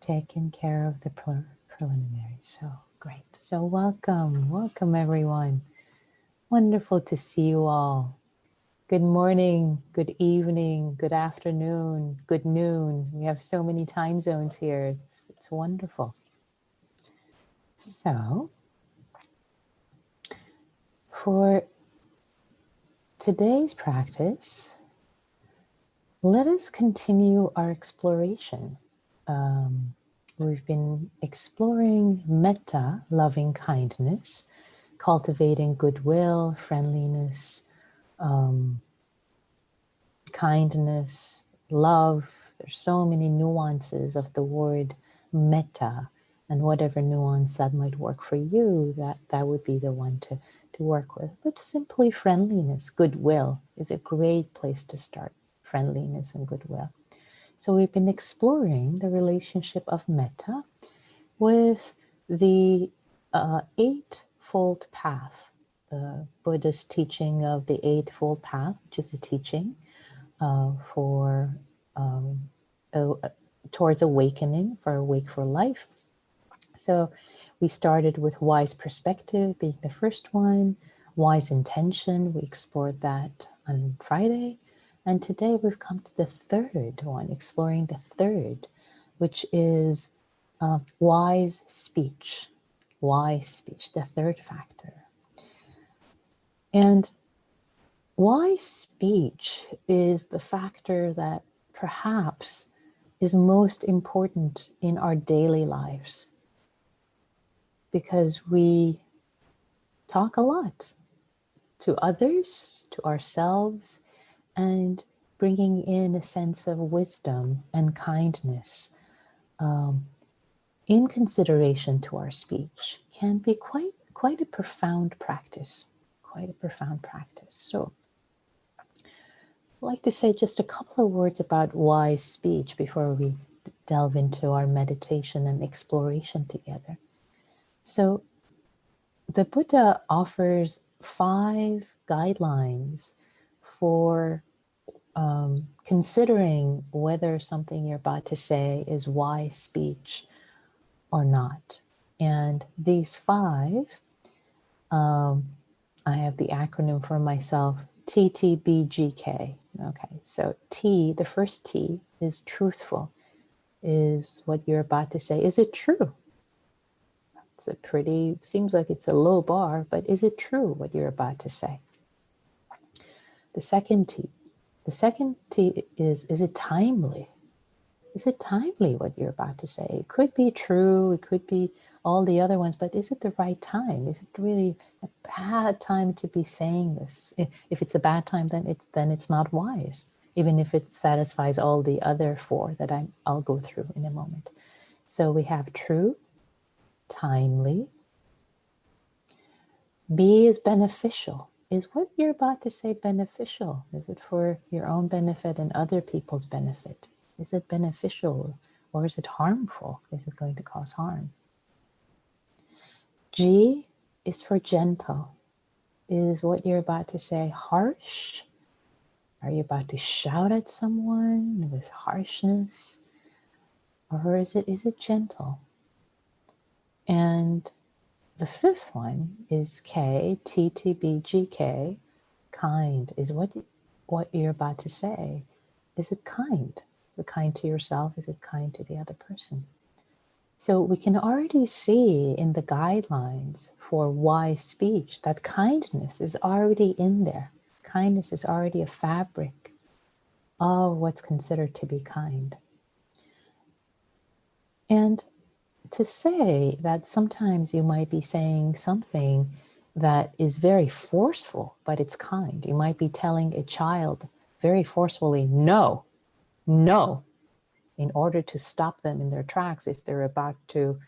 taken care of the preliminaries. So great. So welcome everyone. Wonderful to see you all. Good morning, good evening, good afternoon, good noon. We have so many time zones here. It's wonderful. So for today's practice, let us continue our exploration. We've been exploring metta, loving kindness, cultivating goodwill, friendliness, kindness, love. There's so many nuances of the word metta, and whatever nuance that might work for you, that would be the one to work with. But simply friendliness, goodwill is a great place to start. Friendliness and goodwill. So we've been exploring the relationship of metta with the Eightfold Path, the Buddha's teaching of the Eightfold Path, which is a teaching towards awakening, for wakeful life. So we started with wise perspective being the first one, wise intention. We explored that on Friday. And today we've come to the third one, exploring the third, which is wise speech. Wise speech, the third factor. And wise speech is the factor that perhaps is most important in our daily lives, because we talk a lot to others, to ourselves, and bringing in a sense of wisdom and kindness in consideration to our speech can be quite a profound practice, So I'd like to say just a couple of words about wise speech before we delve into our meditation and exploration together. So the Buddha offers 5 guidelines for considering whether something you're about to say is wise speech or not. And these 5, I have the acronym for myself, TTBGK. Okay, so T, the first T is truthful. Is what you're about to say, is it true? It's seems like it's a low bar, but is it true what you're about to say? The second T is it timely? Is it timely what you're about to say? It could be true, it could be all the other ones, but is it the right time? Is it really a bad time to be saying this? If it's a bad time, then it's not wise, even if it satisfies all the other 4 that I'll go through in a moment. So we have true, timely. B is beneficial. Is what you're about to say beneficial? Is it for your own benefit and other people's benefit? Is it beneficial or is it harmful? Is it going to cause harm? G is for gentle. Is what you're about to say harsh? Are you about to shout at someone with harshness? Or is it gentle? And the 5th one is K, TTBGK, kind. Is what you're about to say, is it kind? Is it kind to yourself? Is it kind to the other person? So we can already see in the guidelines for wise speech that kindness is already in there. Kindness is already a fabric of what's considered to be kind. And to say that sometimes you might be saying something that is very forceful, but it's kind. You might be telling a child very forcefully, no, in order to stop them in their tracks if they're about to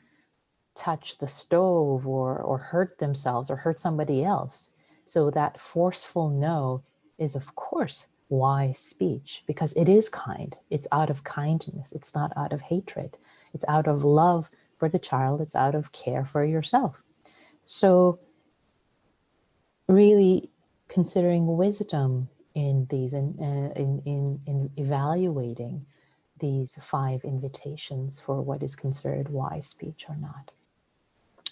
touch the stove or hurt themselves or hurt somebody else. So that forceful no is, of course, wise speech, because it is kind. It's out of kindness. It's not out of hatred. It's out of love for the child. It's out of care for yourself. So really considering wisdom in these, in evaluating these 5 invitations for what is considered wise speech or not.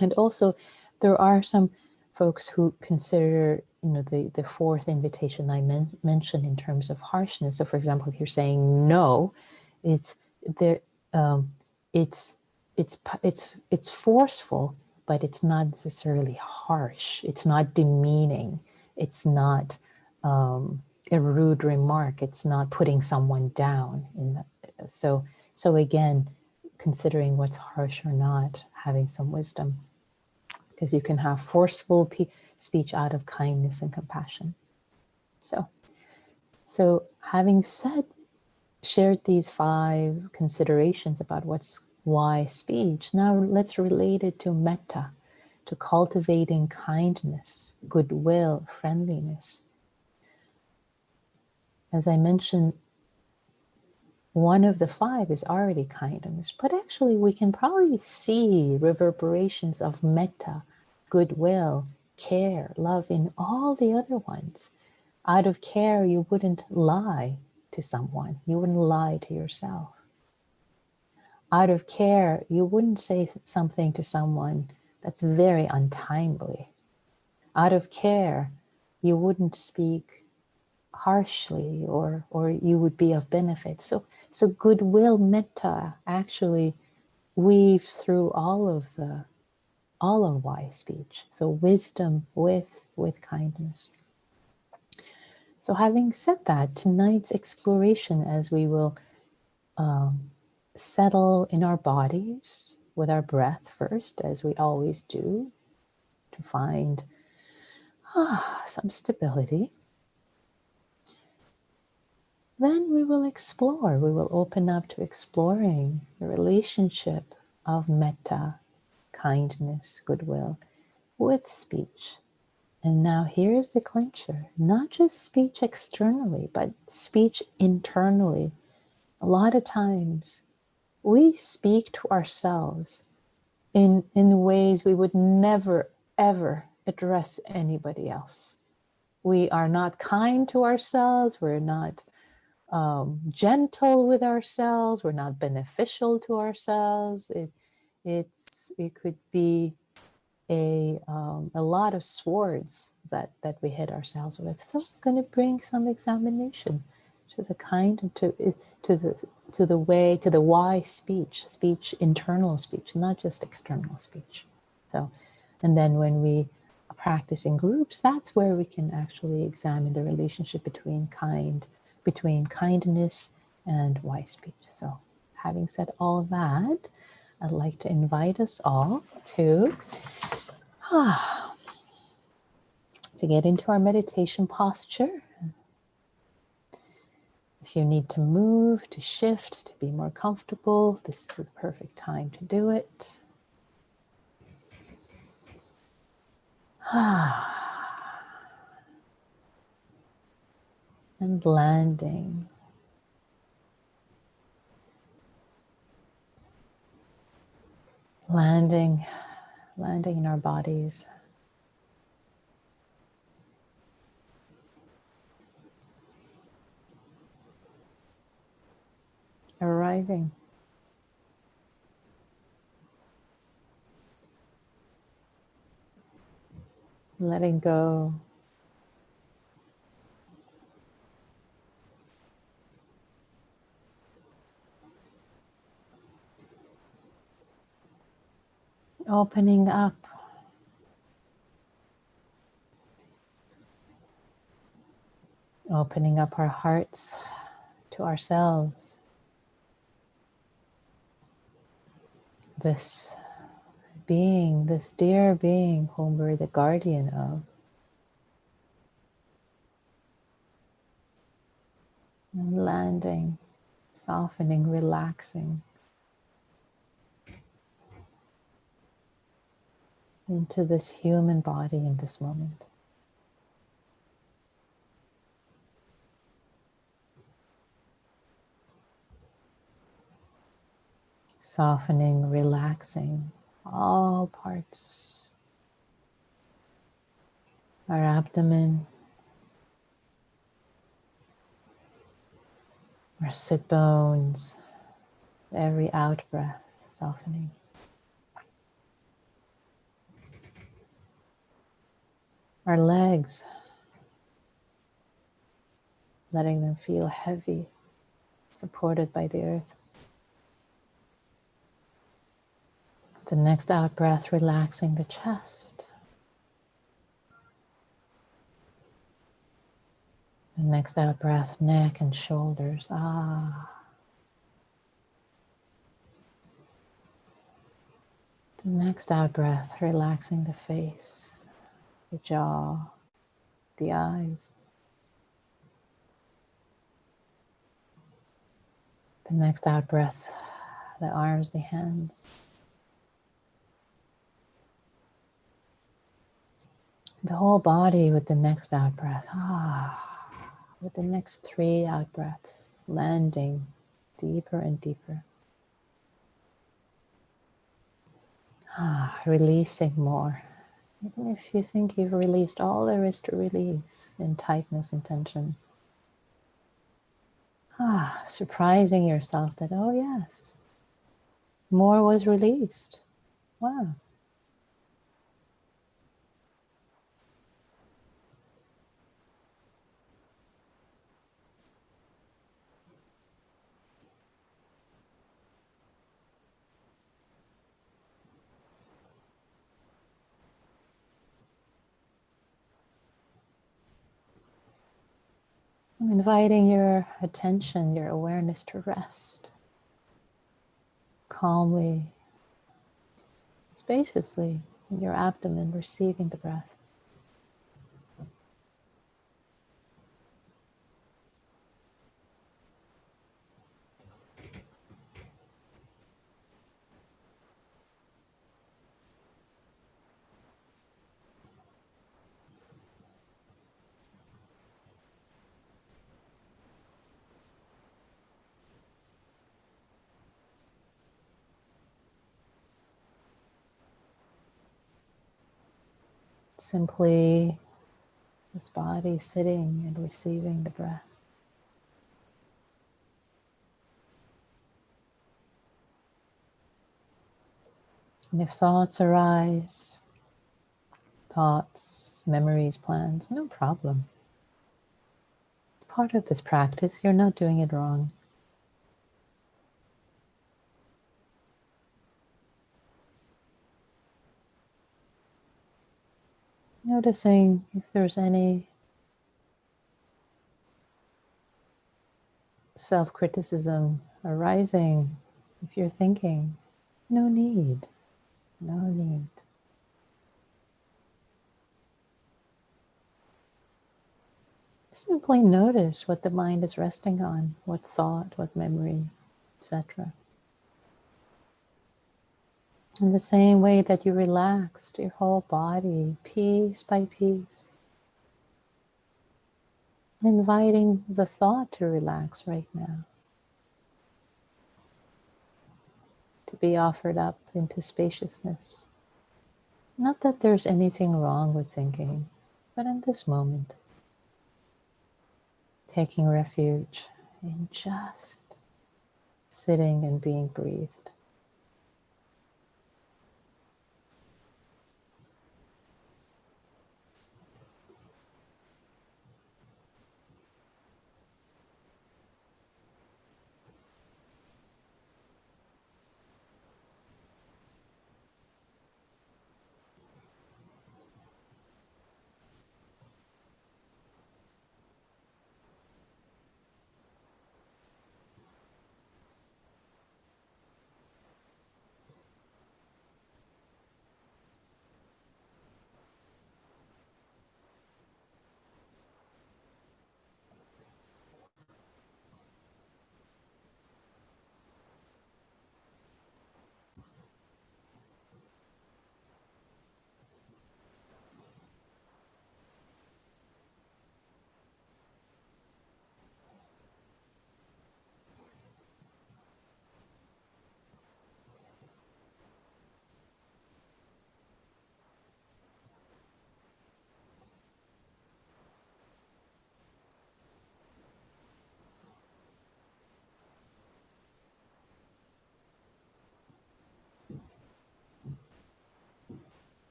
And also, there are some folks who consider, the 4th invitation I mentioned in terms of harshness. So, for example, if you're saying no, it's there. It's it's forceful, but it's not necessarily harsh. It's not demeaning. It's not a rude remark. It's not putting someone down. So again, considering what's harsh or not, having some wisdom, because you can have forceful speech out of kindness and compassion. So having shared these 5 considerations about what's wise speech, now let's relate it to metta, to cultivating kindness, goodwill, friendliness. As I mentioned, one of the 5 is already kindness, but actually we can probably see reverberations of metta, goodwill, care, love in all the other ones. Out of care, you wouldn't lie to someone. You wouldn't lie to yourself. Out of care, you wouldn't say something to someone that's very untimely. Out of care, you wouldn't speak harshly, or you would be of benefit. So goodwill, metta, actually weaves through all of wise speech. So wisdom with kindness. So having said that, tonight's exploration, as we will settle in our bodies with our breath first, as we always do, to find some stability. Then we will explore, we will open up to exploring the relationship of metta, kindness, goodwill, with speech. And now here's the clincher, not just speech externally, but speech internally. A lot of times we speak to ourselves in ways we would never, ever address anybody else. We are not kind to ourselves. We're not gentle with ourselves. We're not beneficial to ourselves. It could be a lot of swords that we hit ourselves with. So I'm going to bring some examination to the kind to the wise speech, internal speech, not just external speech. So, and then when we practice in groups, that's where we can actually examine the relationship between kindness and wise speech. So, having said all that, I'd like to invite us all to get into our meditation posture. If you need to move, to shift, to be more comfortable, this is the perfect time to do it. And landing. Landing in our bodies. Arriving. Letting go. Opening up. Opening up our hearts to ourselves. This being, this dear being whom we're the guardian of. And landing, softening, relaxing into this human body in this moment. Softening, relaxing all parts. Our abdomen, our sit bones, every out breath softening. Our legs, letting them feel heavy, supported by the earth. The next out breath, relaxing the chest. The next out breath, neck and shoulders. The next out breath, relaxing the face, the jaw, the eyes. The next out breath, the arms, the hands. The whole body with the next out breath. With the next 3 out breaths, landing deeper and deeper. Releasing more. Even if you think you've released all there is to release in tightness and tension. Surprising yourself that, oh yes, more was released. Wow. I'm inviting your attention, your awareness to rest calmly, spaciously in your abdomen, receiving the breath. Simply this body sitting and receiving the breath. And if thoughts arise, thoughts, memories, plans, no problem. It's part of this practice. You're not doing it wrong. Noticing if there's any self-criticism arising, if you're thinking, no need, no need. Simply notice what the mind is resting on, what thought, what memory, etc. In the same way that you relaxed your whole body, piece by piece, inviting the thought to relax right now, to be offered up into spaciousness. Not that there's anything wrong with thinking, but in this moment, taking refuge in just sitting and being breathed.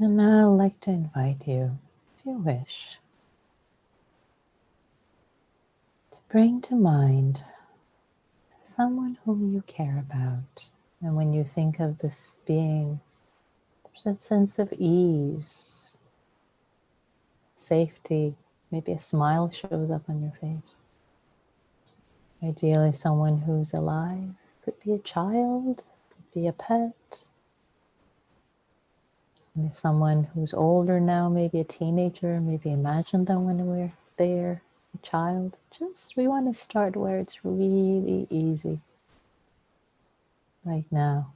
And now I'd like to invite you, if you wish, to bring to mind someone whom you care about. And when you think of this being, there's a sense of ease, safety, maybe a smile shows up on your face. Ideally, someone who's alive. Could be a child, could be a pet. And if someone who's older now, maybe a teenager, maybe imagine them when we're there, a child. We want to start where it's really easy right now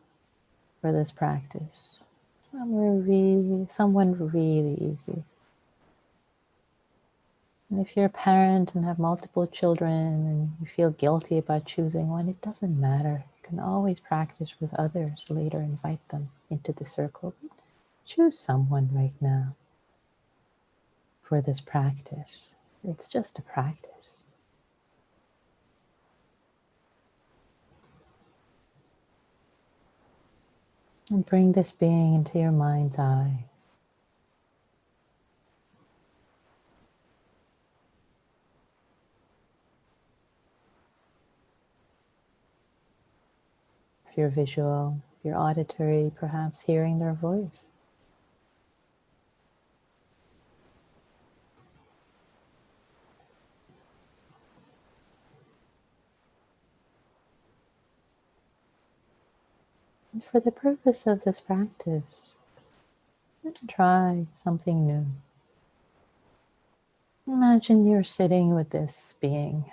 for this practice. Someone really easy. And if you're a parent and have multiple children and you feel guilty about choosing one, it doesn't matter. You can always practice with others later, invite them into the circle. Choose someone right now for this practice. It's just a practice. And bring this being into your mind's eye. If you're visual, if you're auditory, perhaps hearing their voice. And for the purpose of this practice, try something new. Imagine you're sitting with this being.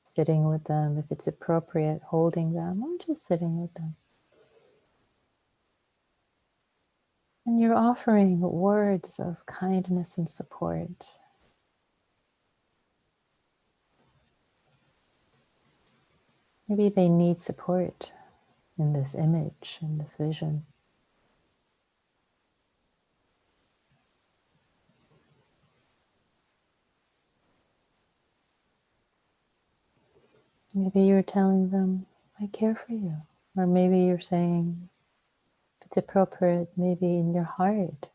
Sitting with them, if it's appropriate, holding them, or just sitting with them. And you're offering words of kindness and support. Maybe they need support in this image, in this vision. Maybe you're telling them, I care for you. Or maybe you're saying, if it's appropriate, maybe in your heart.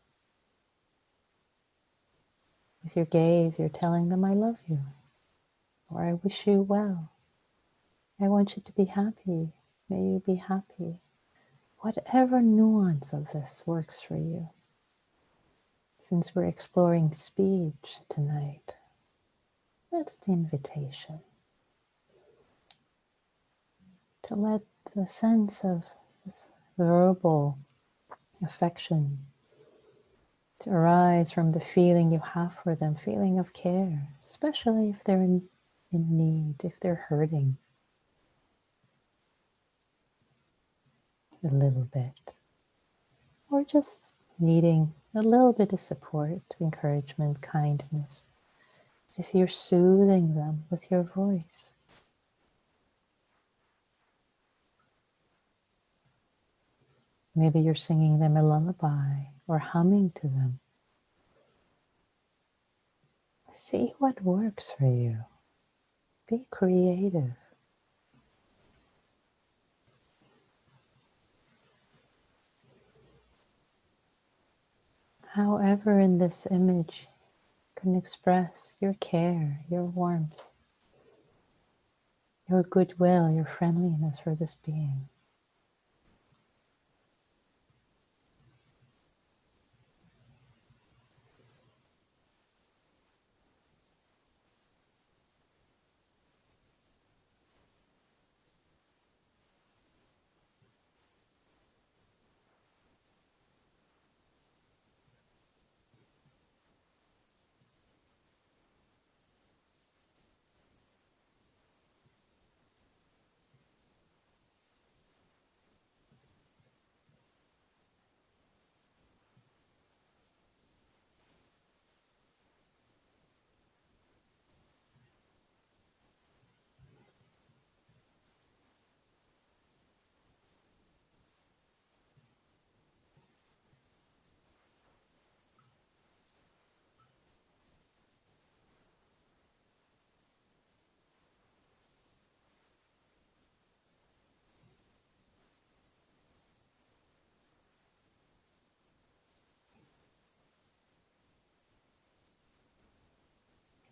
With your gaze, you're telling them, I love you. Or I wish you well. I want you to be happy. May you be happy. Whatever nuance of this works for you. Since we're exploring speech tonight, that's the invitation. To let the sense of this verbal affection to arise from the feeling you have for them, feeling of care, especially if they're in need, if they're hurting a little bit, or just needing a little bit of support, encouragement, kindness, as if you're soothing them with your voice. Maybe you're singing them a lullaby or humming to them. See what works for you. Be creative. However, in this image, you can express your care, your warmth, your goodwill, your friendliness for this being.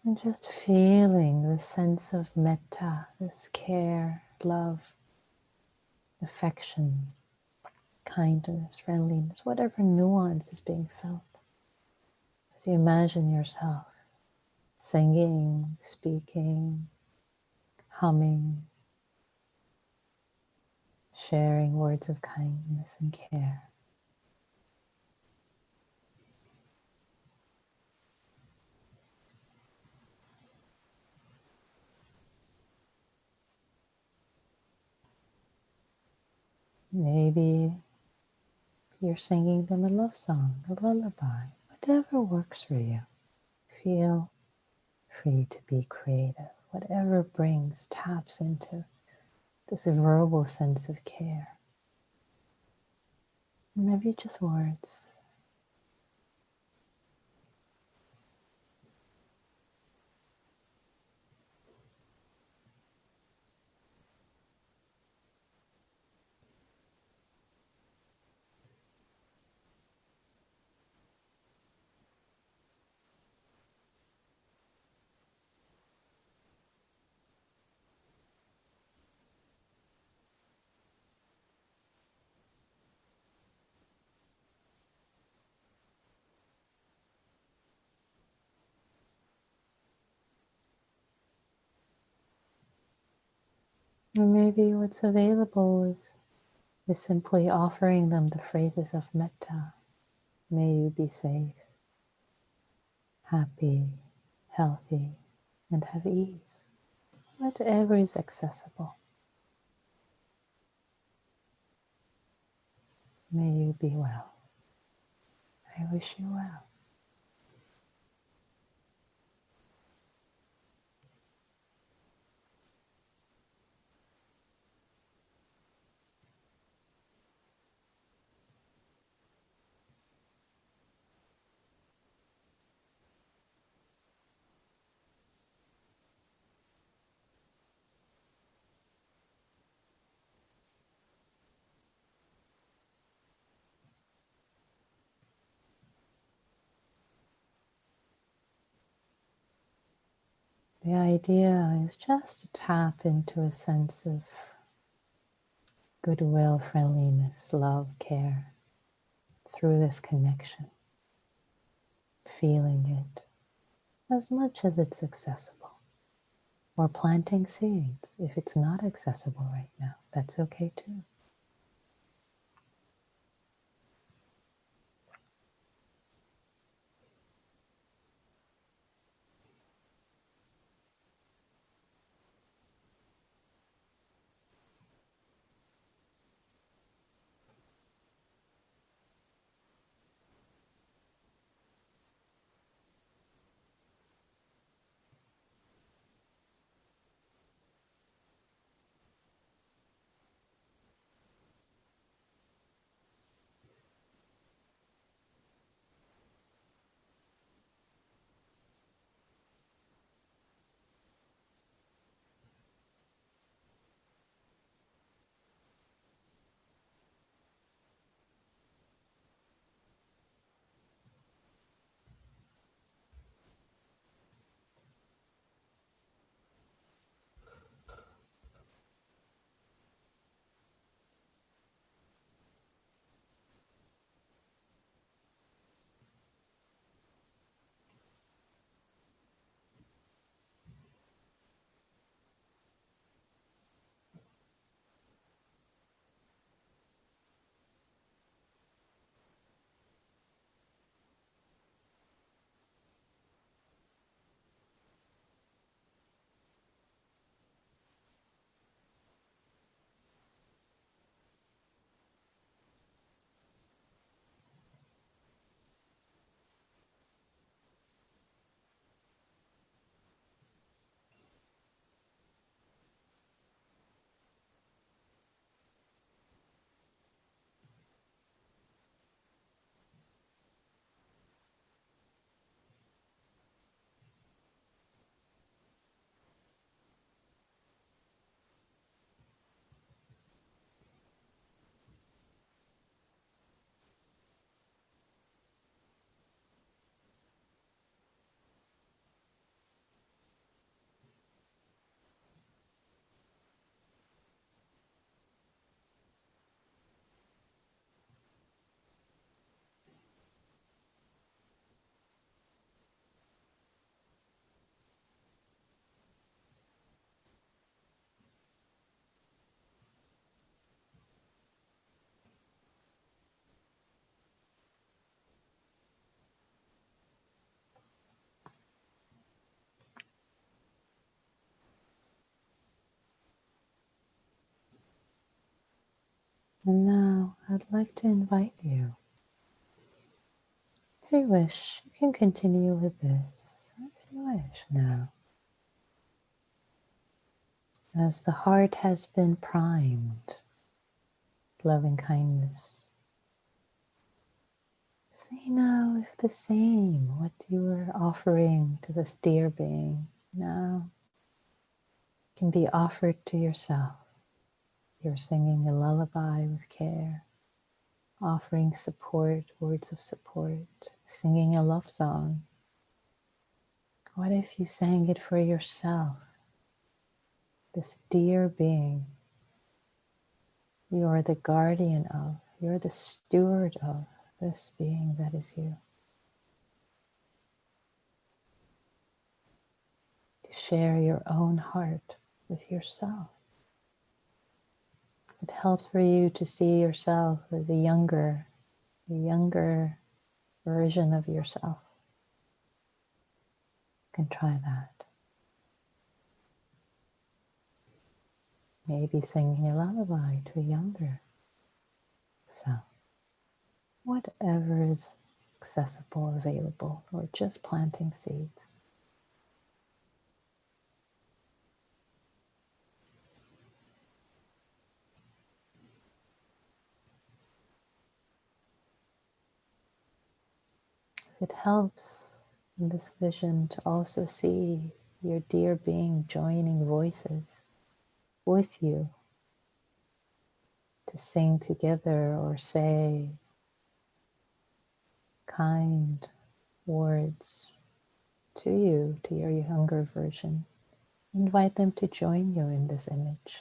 And just feeling the sense of metta, this care, love, affection, kindness, friendliness, whatever nuance is being felt. As you imagine yourself singing, speaking, humming, sharing words of kindness and care. Maybe you're singing them a love song, a lullaby, whatever works for you. Feel free to be creative. Whatever taps into this verbal sense of care. Maybe just words. Or maybe what's available is simply offering them the phrases of metta. May you be safe, happy, healthy, and have ease. Whatever is accessible. May you be well. I wish you well. The idea is just to tap into a sense of goodwill, friendliness, love, care through this connection, feeling it as much as it's accessible. Or planting seeds if it's not accessible right now. That's okay too. And now I'd like to invite you. If you wish, you can continue with this. If you wish now. As the heart has been primed with loving kindness, see now if the same, what you were offering to this dear being, now can be offered to yourself. You're singing a lullaby with care, offering support, words of support, singing a love song. What if you sang it for yourself? This dear being you are the guardian of, you're the steward of this being that is you. To share your own heart with yourself. It helps for you to see yourself as a younger version of yourself. You can try that. Maybe singing a lullaby to a younger self. Whatever is accessible, available, or just planting seeds. It helps in this vision to also see your dear being joining voices with you to sing together or say kind words to you, to your younger version. Invite them to join you in this image.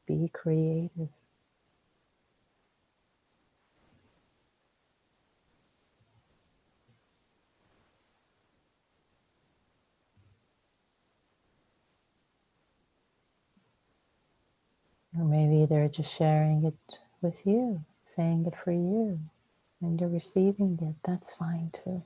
Be creative. Or maybe they're just sharing it with you, saying it for you, and you're receiving it. That's fine too.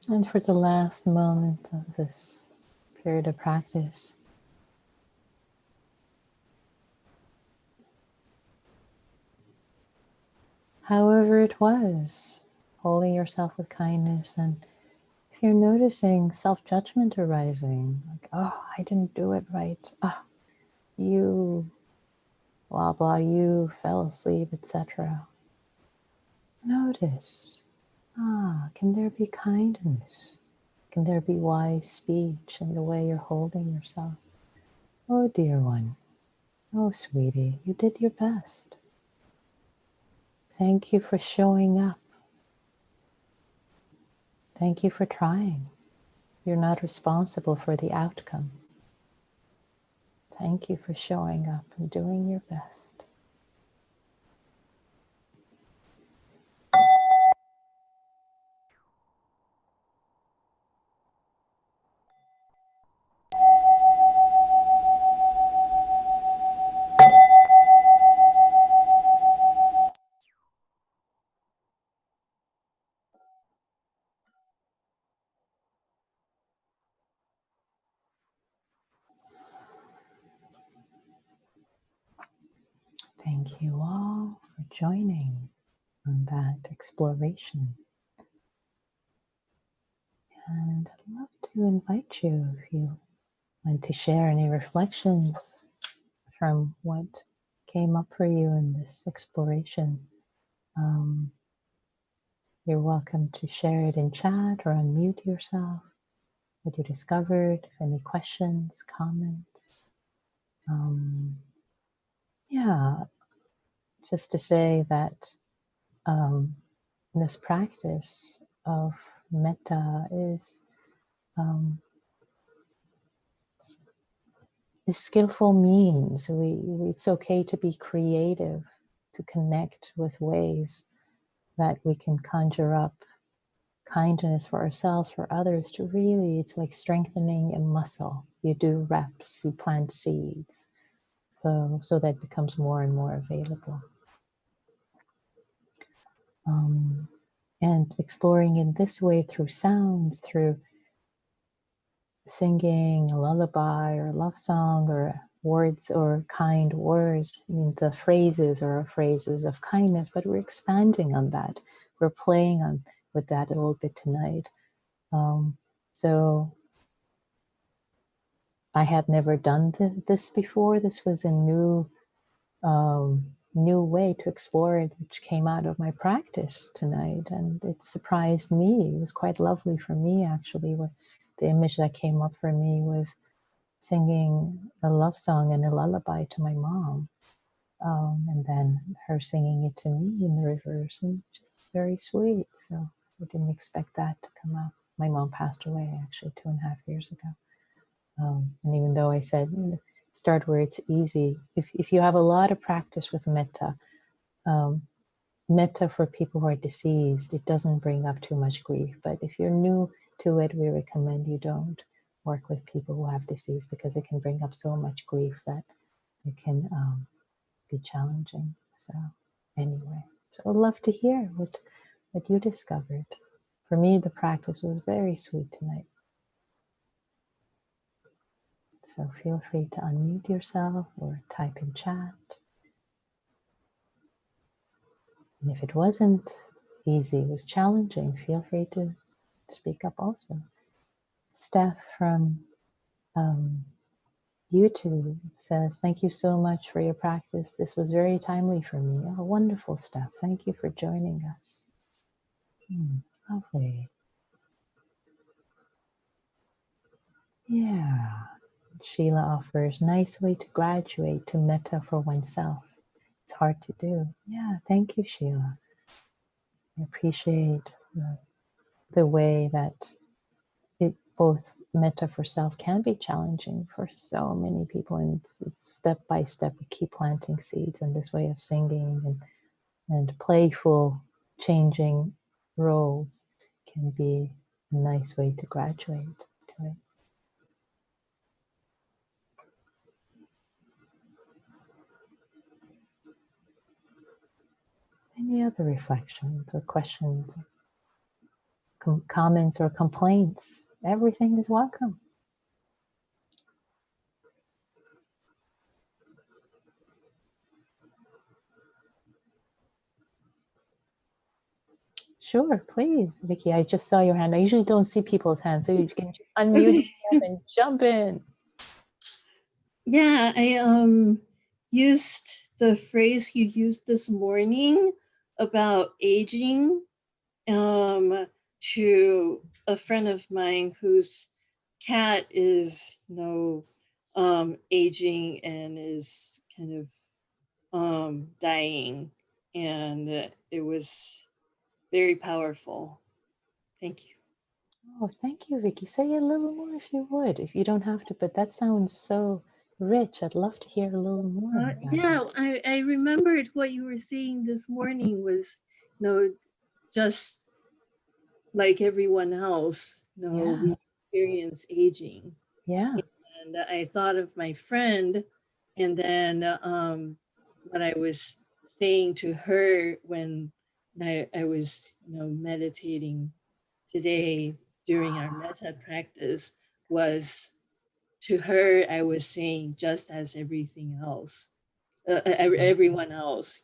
And for the last moment of this period of practice, however it was, holding yourself with kindness, and if you're noticing self-judgment arising, like, oh, I didn't do it right, ah, you, blah, blah, you fell asleep, etc. Notice, can there be kindness? Can there be wise speech in the way you're holding yourself? Oh, dear one. Oh, sweetie, you did your best. Thank you for showing up. Thank you for trying. You're not responsible for the outcome. Thank you for showing up and doing your best. Thank you all for joining on that exploration. And I'd love to invite you, if you want to share any reflections from what came up for you in this exploration. You're welcome to share it in chat or unmute yourself, what you discovered, any questions, comments. Yeah, just to say that this practice of metta is skillful means. It's okay to be creative, to connect with ways that we can conjure up kindness for ourselves, for others, to really, it's like strengthening a muscle. You do reps, you plant seeds, so that becomes more and more available. And exploring in this way through sounds, through singing a lullaby or a love song or words or kind words. I mean, the phrases are phrases of kindness, but we're expanding on that. We're playing on with that a little bit tonight. So I had never done this before. This was a new way to explore it, which came out of my practice tonight, and it surprised me. It was quite lovely for me, actually. What the image that came up for me was singing a love song and a lullaby to my mom, and then her singing it to me in the reverse, and just very sweet. So I didn't expect that to come out. My mom passed away actually 2.5 years ago. And even though I said, start where it's easy, if you have a lot of practice with metta, metta for people who are deceased, it doesn't bring up too much grief. But if you're new to it, we recommend you don't work with people who have disease, because it can bring up so much grief that it can be challenging. So anyway, so I'd love to hear what you discovered. For me, the practice was very sweet tonight. So feel free to unmute yourself or type in chat. And if it wasn't easy, it was challenging, feel free to speak up also. Steph from YouTube says, thank you so much for your practice. This was very timely for me. Oh, wonderful, Steph. Thank you for joining us. Lovely. Yeah. Sheila offers, nice way to graduate to metta for oneself. It's hard to do. Yeah, thank you, Sheila. I appreciate the way that it both metta for self can be challenging for so many people, and it's step by step we keep planting seeds, and this way of singing and playful changing roles can be a nice way to graduate to it. Any other reflections or questions? comments or complaints. Everything is welcome. Sure, please, Vicky. I just saw your hand. I usually don't see people's hands, so you can unmute yourself and jump in. Yeah, I used the phrase you used this morning about aging to a friend of mine whose cat is aging and is kind of dying, and it was very powerful. Thank you. Oh, thank you, Vicky. Say a little more if you would, if you don't have to, but that sounds so rich. I'd love to hear a little more. Yeah, I remembered what you were saying this morning was, just like everyone else, we experience aging. Yeah. And I thought of my friend, and then what I was saying to her when I was, meditating today during our metta practice was, to her, I was saying, just as everything else, everyone else,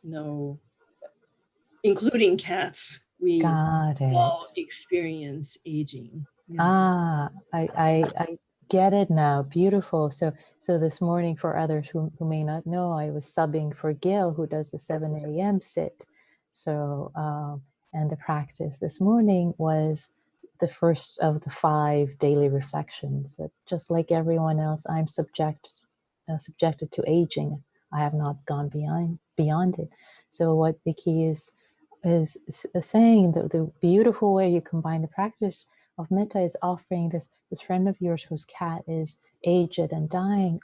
including cats, we Got it. all experience aging. Yeah. I get it now. Beautiful. So this morning, for others who may not know, I was subbing for Gil, who does the 7 a.m. sit. So and the practice this morning was the first of the 5 daily reflections. That just like everyone else, I'm subjected to aging. I have not gone beyond it. So what Vicky is saying, the beautiful way you combine the practice of metta is offering this friend of yours whose cat is aged and dying,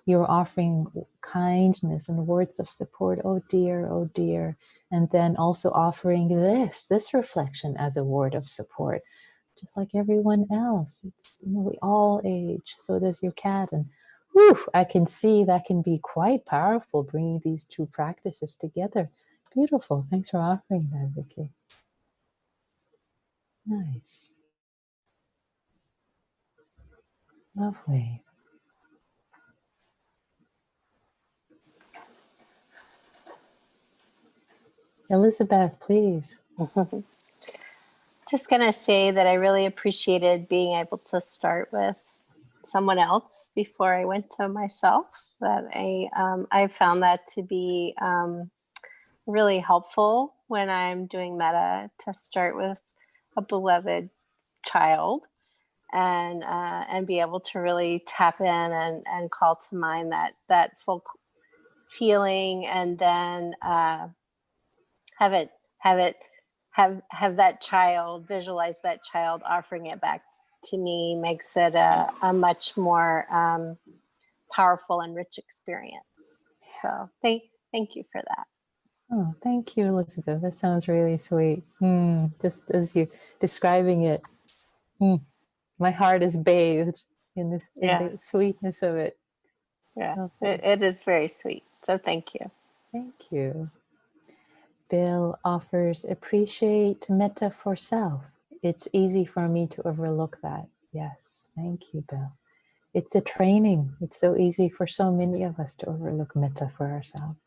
you're offering kindness and words of support. Oh dear. And then also offering this reflection as a word of support, just like everyone else. It's, we all age, so does your cat. And whew, I can see that can be quite powerful, bringing these two practices together. Beautiful. Thanks for offering that, Vicky. Nice. Lovely. Elizabeth, please. Just going to say that I really appreciated being able to start with someone else before I went to myself. That I found that to be really helpful when I'm doing metta, to start with a beloved child and be able to really tap in and call to mind that full feeling, and then have that child, visualize that child offering it back to me, makes it a much more powerful and rich experience. So thank you for that. Oh, thank you, Elizabeth. That sounds really sweet. Just as you describing it, my heart is bathed in this, in the sweetness of it. Yeah, it is very sweet. So thank you. Thank you. Bill offers, appreciate metta for self. It's easy for me to overlook that. Yes, thank you, Bill. It's a training. It's so easy for so many of us to overlook metta for ourselves.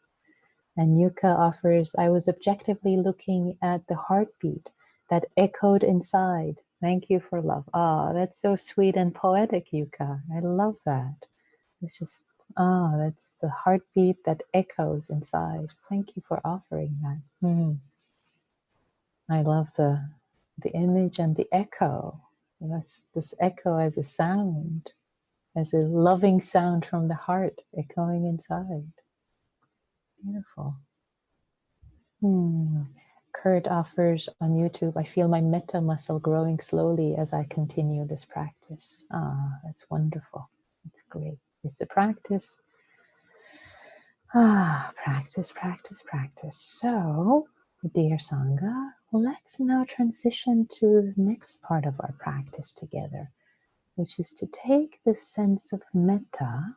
And Yuka offers, I was objectively looking at the heartbeat that echoed inside. Thank you for love. Ah, that's so sweet and poetic, Yuka. I love that. It's just, that's the heartbeat that echoes inside. Thank you for offering that. I love the image and the echo. This echo as a sound, as a loving sound from the heart echoing inside. Beautiful. Kurt offers on YouTube, I feel my metta muscle growing slowly as I continue this practice. That's wonderful. That's great. It's a practice. Practice. So, dear Sangha, let's now transition to the next part of our practice together, which is to take the sense of metta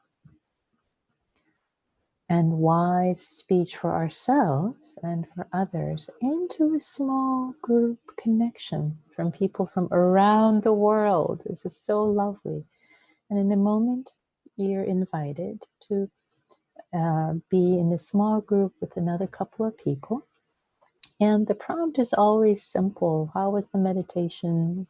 and wise speech for ourselves and for others into a small group connection from people from around the world. This is so lovely. And in a moment, you're invited to be in a small group with another couple of people. And the prompt is always simple. How was the meditation?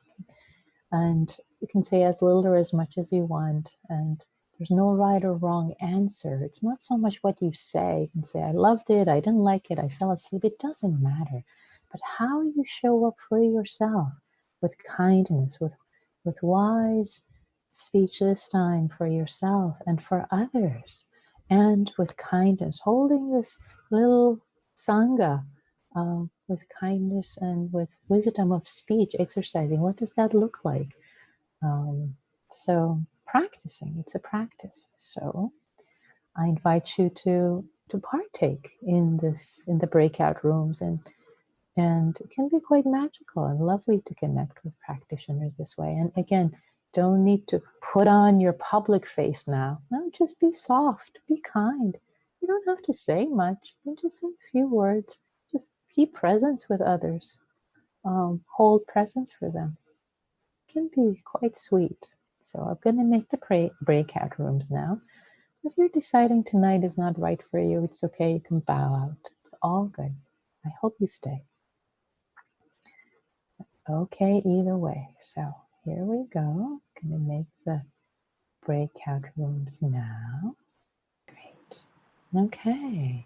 And you can say as little or as much as you want. And there's no right or wrong answer. It's not so much what you say. You can say, I loved it, I didn't like it, I fell asleep. It doesn't matter. But how you show up for yourself with kindness, with wise speech this time for yourself and for others, and with kindness, holding this little sangha with kindness and with wisdom of speech, exercising. What does that look like? So practicing, it's a practice. So I invite you to partake in this, in the breakout rooms, and it can be quite magical and lovely to connect with practitioners this way. And again, don't need to put on your public face now. No, just be soft, be kind. You don't have to say much. You can just say a few words. Just keep presence with others. Hold presence for them. It can be quite sweet. So I'm going to make the breakout rooms now. If you're deciding tonight is not right for you, it's okay. You can bow out. It's all good. I hope you stay. Okay, either way. So here we go. I'm going to make the breakout rooms now. Great. Okay.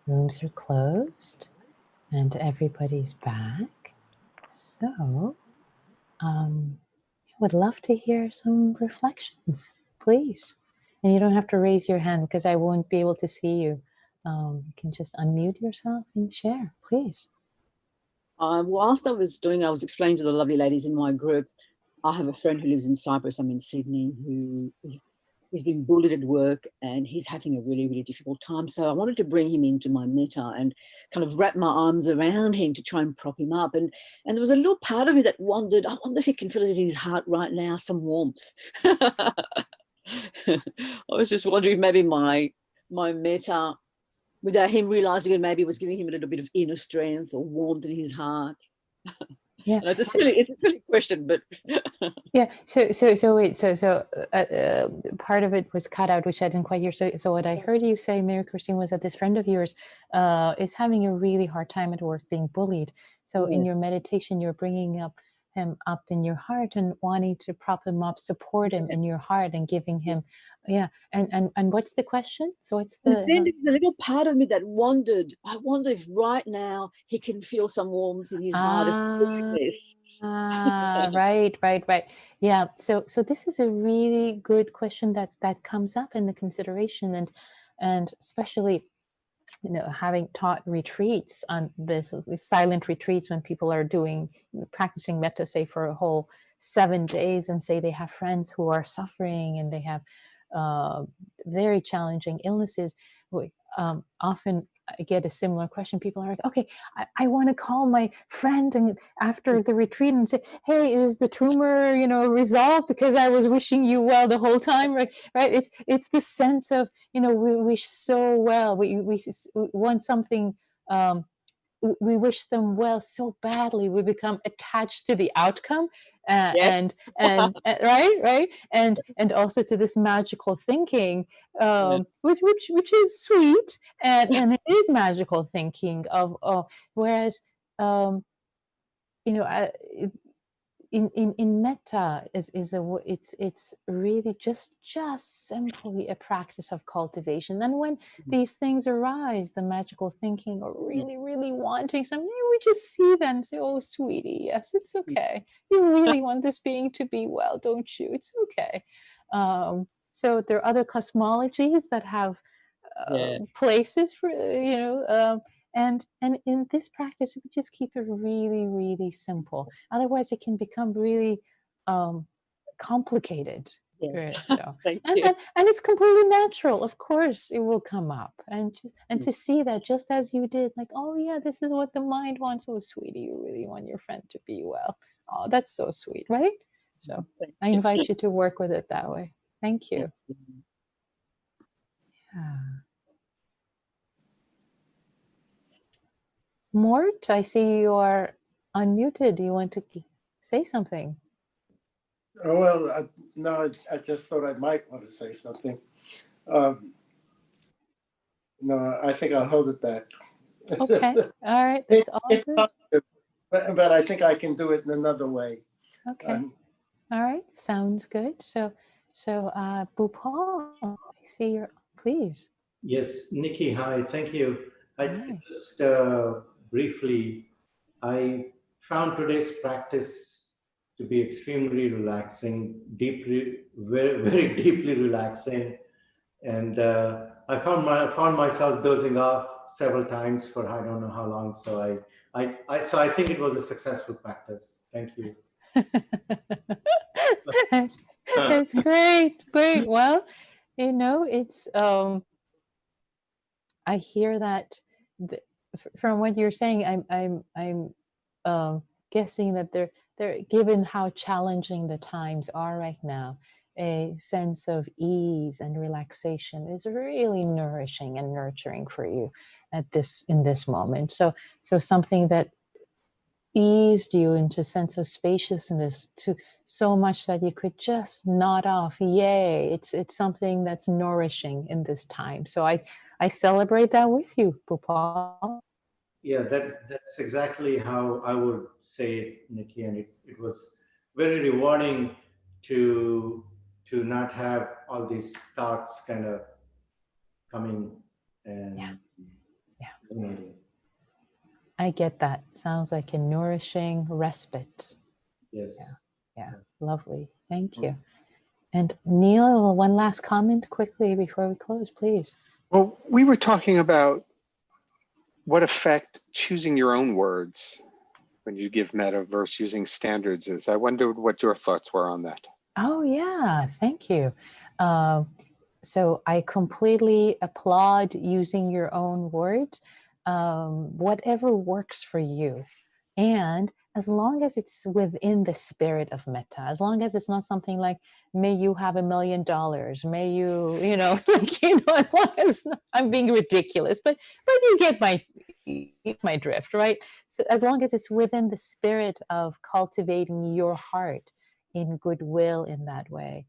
Rooms are closed and everybody's back. So I would love to hear some reflections, please. And you don't have to raise your hand because I won't be able to see you. You can just unmute yourself and share, please. Whilst I was explaining to the lovely ladies in my group, I have a friend who lives in Cyprus, I'm in Sydney, he's been bullied at work and he's having a really, really difficult time. So I wanted to bring him into my metta and kind of wrap my arms around him to try and prop him up. And there was a little part of me that wondered, I wonder if he can feel it in his heart right now, some warmth. I was just wondering, maybe my metta, without him realizing it, maybe was giving him a little bit of inner strength or warmth in his heart. Yeah, it's a silly question, but yeah. So wait. Part of it was cut out, which I didn't quite hear. So what I heard you say, Mary Christine, was that this friend of yours is having a really hard time at work, being bullied. So in your meditation, you're bringing him up in your heart and wanting to prop him up, support him in your heart, and giving him, And what's the question? So it's then there's a little part of me that wondered. I wonder if right now he can feel some warmth in his heart. Right. Yeah. So this is a really good question that comes up in the consideration, and especially, having taught retreats on these silent retreats when people are practicing metta, say for a whole 7 days, and say they have friends who are suffering and they have very challenging illnesses. Often I get a similar question. People are like, okay, I want to call my friend and after the retreat and say, hey, is the tumor, resolved? Because I was wishing you well the whole time, right? It's this sense of, we wish so well. We want something, we wish them well so badly. We become attached to the outcome, Yes. and right, and also to this magical thinking, which is sweet, and it is magical thinking of whereas you know uh, in metta it's really just simply a practice of cultivation. And when these things arise, the magical thinking or really, really wanting something, we just see them and say, oh sweetie, yes, it's okay, you really want this being to be well, don't you? It's okay. So there are other cosmologies that have places for and in this practice we just keep it really, really simple. Otherwise it can become really complicated. Yes. So Thank and, you. and it's completely natural. Of course it will come up, and to see that just as you did, like, oh yeah, this is what the mind wants. Oh sweetie, you really want your friend to be well. Oh, that's so sweet, right? So I invite you to work with it that way. Thank you. Yeah. Mort, I see you are unmuted. Do you want to? say something. Oh, well, no, I just thought I might want to say something. No, I think I'll hold it back. Okay. All right. That's all It's good. positive, but I think I can do it in another way. Okay. All right. Sounds good. So Bhupal, I see you're, please. Yes, Nikki, hi, thank you. Hi. Just briefly, I found today's practice to be extremely relaxing, deeply, very, very deeply relaxing. And I found myself dozing off several times for I don't know how long. So I think it was a successful practice. Thank you. That's great. Great. Well, it's I hear that from what you're saying, I'm guessing that they're given how challenging the times are right now, a sense of ease and relaxation is really nourishing and nurturing for you in this moment. So something that eased you into sense of spaciousness to so much that you could just nod off. Yay. It's something that's nourishing in this time. So I celebrate that with you, Bhupal. Yeah, that's exactly how I would say it, Nikki. And it was very rewarding to not have all these thoughts kind of coming and Yeah. dominating. I get that. Sounds like a nourishing respite. Yes. Yeah. Lovely. Thank you. And Neil, one last comment quickly before we close, please. Well, we were talking about what effect choosing your own words when you give metta versus using standards is. I wondered what your thoughts were on that. Oh, yeah. Thank you. So I completely applaud using your own words, whatever works for you. And as long as it's within the spirit of metta, as long as it's not something like, may you have $1 million, may you, as long as I'm being ridiculous, but you get my drift, right? So as long as it's within the spirit of cultivating your heart in goodwill in that way,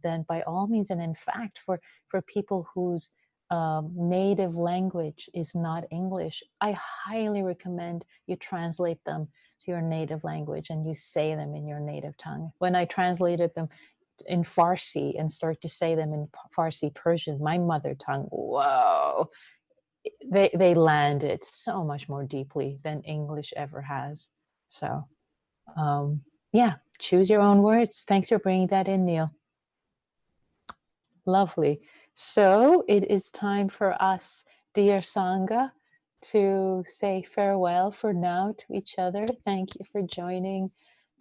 then by all means, and in fact, for people whose native language is not English, I highly recommend you translate them to your native language and you say them in your native tongue. When I translated them in Farsi and start to say them in Farsi Persian, my mother tongue, whoa, they landed so much more deeply than English ever has. So yeah, choose your own words. Thanks for bringing that in, Neil. Lovely. So it is time for us, dear Sangha, to say farewell for now to each other. Thank you for joining,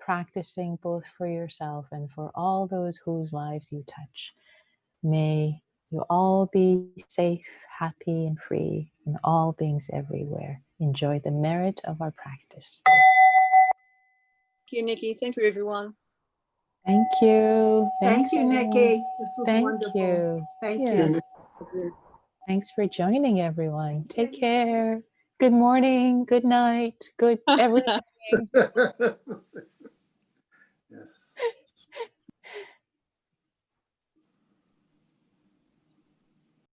practicing both for yourself and for all those whose lives you touch. May you all be safe, happy, and free in all beings everywhere. Enjoy the merit of our practice. Thank you, Nikki. Thank you, everyone. Thank you. Thank you, everyone. Nikki. This was Thank wonderful. you. Thank Yeah. you. Thanks for joining, everyone. Take care. Good morning, good night, good everything. Yes.